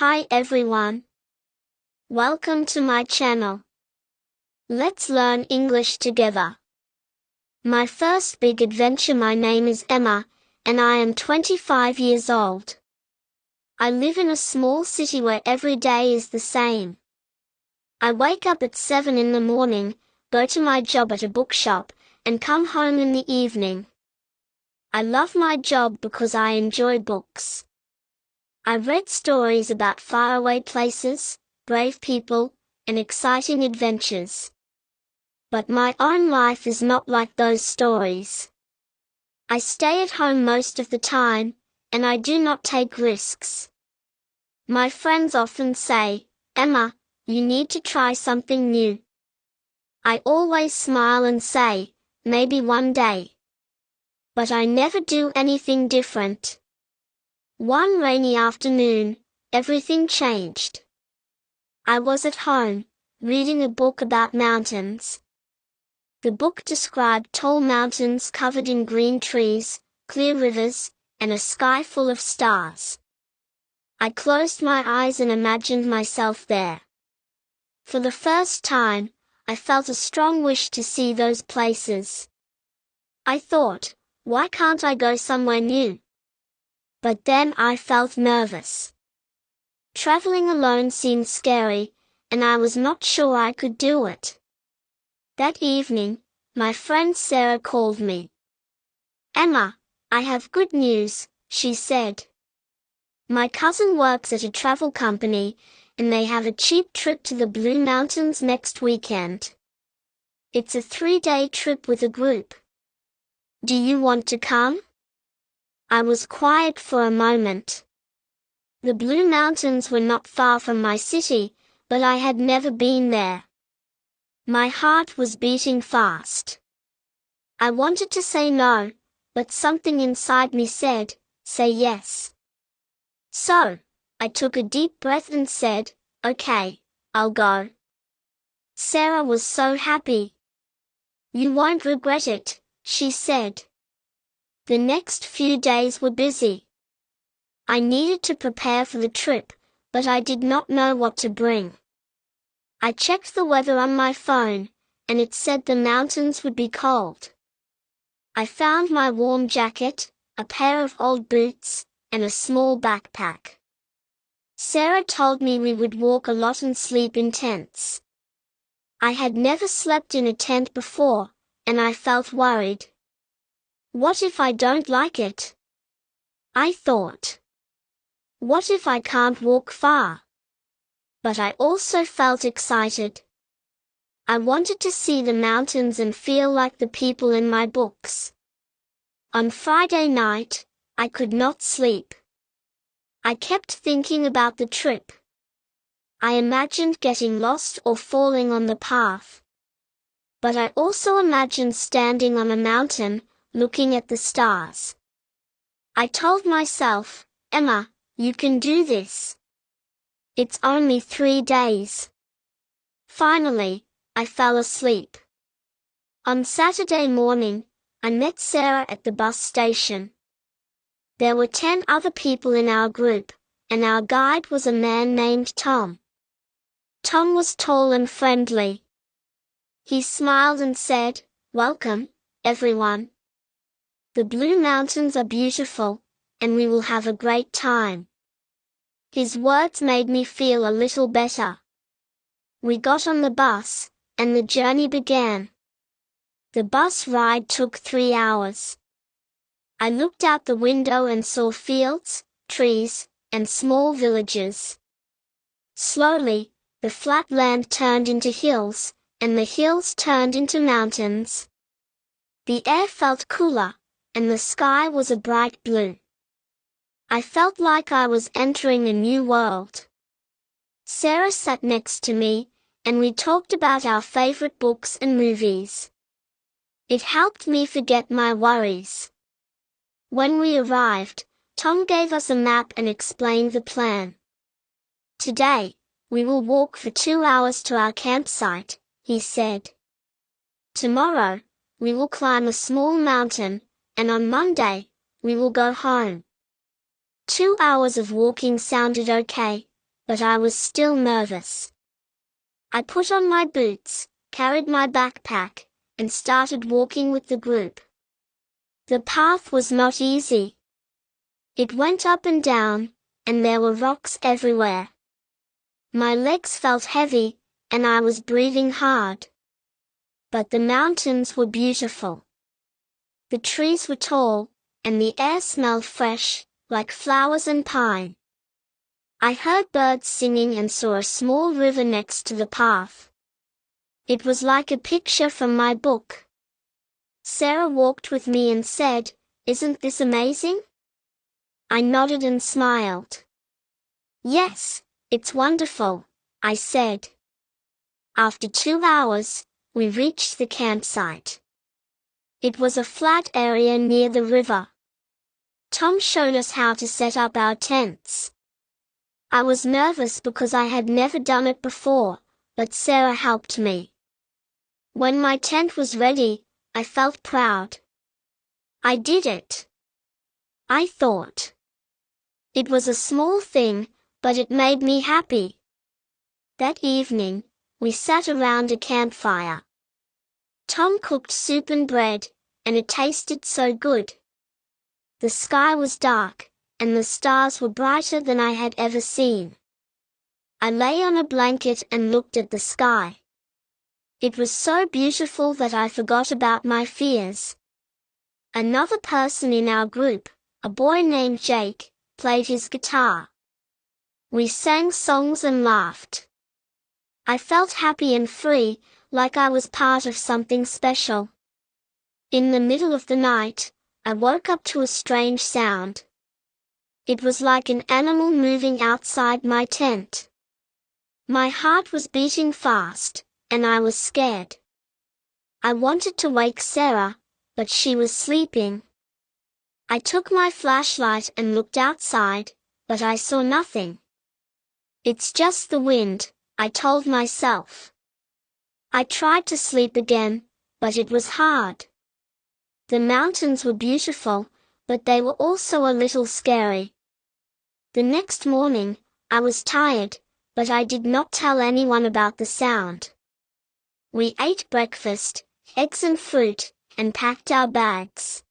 Hi everyone. Welcome to my channel. Let's learn English together. My first big adventure. My name is Emma, and I am 25 years old. I live in a small city where every day is the same. I wake up at 7 in the morning, go to my job at a bookshop, and come home in the evening. I love my job because I enjoy books. I read stories about faraway places, brave people, and exciting adventures. But my own life is not like those stories. I stay at home most of the time, and I do not take risks. My friends often say, "Emma, you need to try something new." I always smile and say, "Maybe one day." But I never do anything different. One rainy afternoon, everything changed. I was at home, reading a book about mountains. The book described tall mountains covered in green trees, clear rivers, and a sky full of stars. I closed my eyes and imagined myself there. For the first time, I felt a strong wish to see those places. I thought, why can't I go somewhere new? But then I felt nervous. Traveling alone seemed scary, and I was not sure I could do it. That evening, my friend Sarah called me. "Emma, I have good news," she said. "My cousin works at a travel company, and they have a cheap trip to the Blue Mountains next weekend. It's a 3-day trip with a group. Do you want to come?" I was quiet for a moment. The Blue Mountains were not far from my city, but I had never been there. My heart was beating fast. I wanted to say no, but something inside me said, "Say yes." So, I took a deep breath and said, "Okay, I'll go." Sarah was so happy. "You won't regret it," she said. The next few days were busy. I needed to prepare for the trip, but I did not know what to bring. I checked the weather on my phone, and it said the mountains would be cold. I found my warm jacket, a pair of old boots, and a small backpack. Sarah told me we would walk a lot and sleep in tents. I had never slept in a tent before, and I felt worried. What if I don't like it? I thought. What if I can't walk far? But I also felt excited. I wanted to see the mountains and feel like the people in my books. On Friday night, I could not sleep. I kept thinking about the trip. I imagined getting lost or falling on the path. But I also imagined standing on a mountain, looking at the stars. I told myself, "Emma, you can do this. It's only 3 days." Finally, I fell asleep. On Saturday morning, I met Sarah at the bus station. There were 10 other people in our group, and our guide was a man named Tom. Tom was tall and friendly. He smiled and said, "Welcome, everyone. The Blue Mountains are beautiful, and we will have a great time." His words made me feel a little better. We got on the bus, and the journey began. The bus ride took 3 hours. I looked out the window and saw fields, trees, and small villages. Slowly, the flat land turned into hills, and the hills turned into mountains. The air felt cooler, and the sky was a bright blue. I felt like I was entering a new world. Sarah sat next to me, and we talked about our favorite books and movies. It helped me forget my worries. When we arrived, Tom gave us a map and explained the plan. "Today, we will walk for 2 hours to our campsite," he said. "Tomorrow, we will climb a small mountain, and on Monday, we will go home." 2 hours of walking sounded okay, but I was still nervous. I put on my boots, carried my backpack, and started walking with the group. The path was not easy. It went up and down, and there were rocks everywhere. My legs felt heavy, and I was breathing hard. But the mountains were beautiful. The trees were tall, and the air smelled fresh, like flowers and pine. I heard birds singing and saw a small river next to the path. It was like a picture from my book. Sarah walked with me and said, "Isn't this amazing?" I nodded and smiled. "Yes, it's wonderful," I said. After 2 hours, we reached the campsite. It was a flat area near the river. Tom showed us how to set up our tents. I was nervous because I had never done it before, but Sarah helped me. When my tent was ready, I felt proud. I did it. I thought. It was a small thing, but it made me happy. That evening, we sat around a campfire. Tom cooked soup and bread, and it tasted so good. The sky was dark, and the stars were brighter than I had ever seen. I lay on a blanket and looked at the sky. It was so beautiful that I forgot about my fears. Another person in our group, a boy named Jake, played his guitar. We sang songs and laughed. I felt happy and free, like I was part of something special. In the middle of the night, I woke up to a strange sound. It was like an animal moving outside my tent. My heart was beating fast, and I was scared. I wanted to wake Sarah, but she was sleeping. I took my flashlight and looked outside, but I saw nothing. "It's just the wind," I told myself. I tried to sleep again, but it was hard. The mountains were beautiful, but they were also a little scary. The next morning, I was tired, but I did not tell anyone about the sound. We ate breakfast, eggs and fruit, and packed our bags.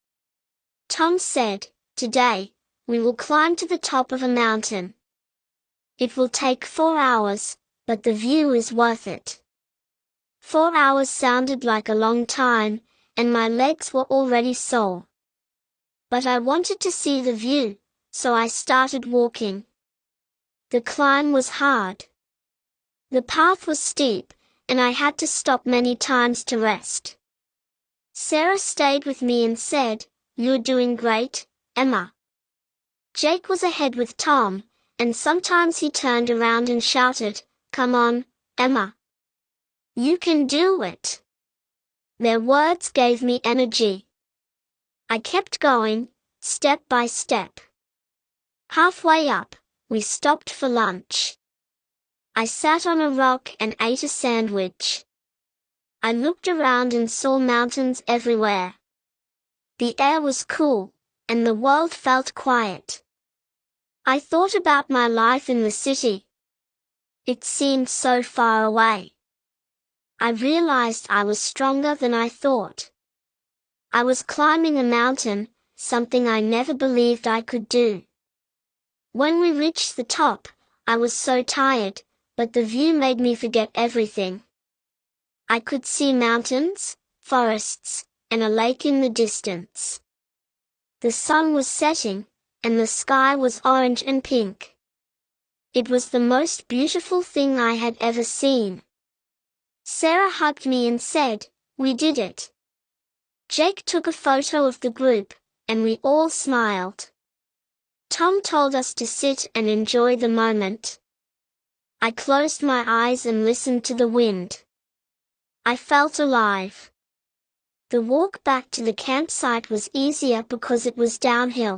Tom said, "Today, we will climb to the top of a mountain. It will take 4 hours, but the view is worth it." 4 hours sounded like a long time, and my legs were already sore. But I wanted to see the view, so I started walking. The climb was hard. The path was steep, and I had to stop many times to rest. Sarah stayed with me and said, "You're doing great, Emma." Jake was ahead with Tom, and sometimes he turned around and shouted, "Come on, Emma. You can do it." Their words gave me energy. I kept going, step by step. Halfway up, we stopped for lunch. I sat on a rock and ate a sandwich. I looked around and saw mountains everywhere. The air was cool, and the world felt quiet. I thought about my life in the city. It seemed so far away. I realized I was stronger than I thought. I was climbing a mountain, something I never believed I could do. When we reached the top, I was so tired, but the view made me forget everything. I could see mountains, forests, and a lake in the distance. The sun was setting, and the sky was orange and pink. It was the most beautiful thing I had ever seen. Sarah hugged me and said, "We did it." Jake took a photo of the group, and we all smiled. Tom told us to sit and enjoy the moment. I closed my eyes and listened to the wind. I felt alive. The walk back to the campsite was easier because it was downhill.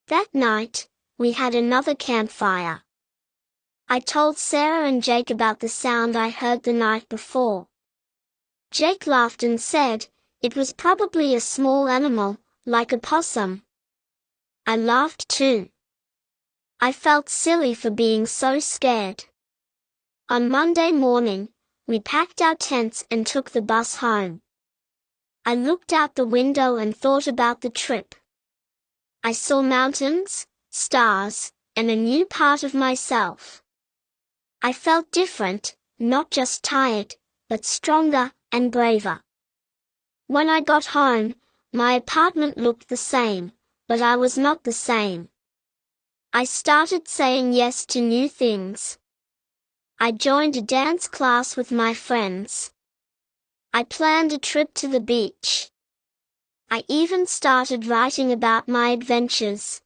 That night, we had another campfire. I told Sarah and Jake about the sound I heard the night before. Jake laughed and said, "It was probably a small animal, like a possum." I laughed too. I felt silly for being so scared. On Monday morning, we packed our tents and took the bus home. I looked out the window and thought about the trip. I saw mountains, stars, and a new part of myself. I felt different, not just tired, but stronger and braver. When I got home, my apartment looked the same, but I was not the same. I started saying yes to new things. I joined a dance class with my friends. I planned a trip to the beach. I even started writing about my adventures.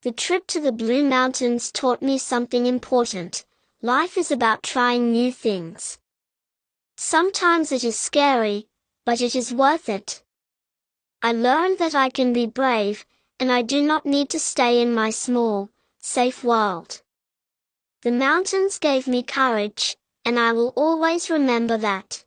The trip to the Blue Mountains taught me something important. Life is about trying new things. Sometimes it is scary, but it is worth it. I learned that I can be brave, and I do not need to stay in my small, safe world. The mountains gave me courage, and I will always remember that.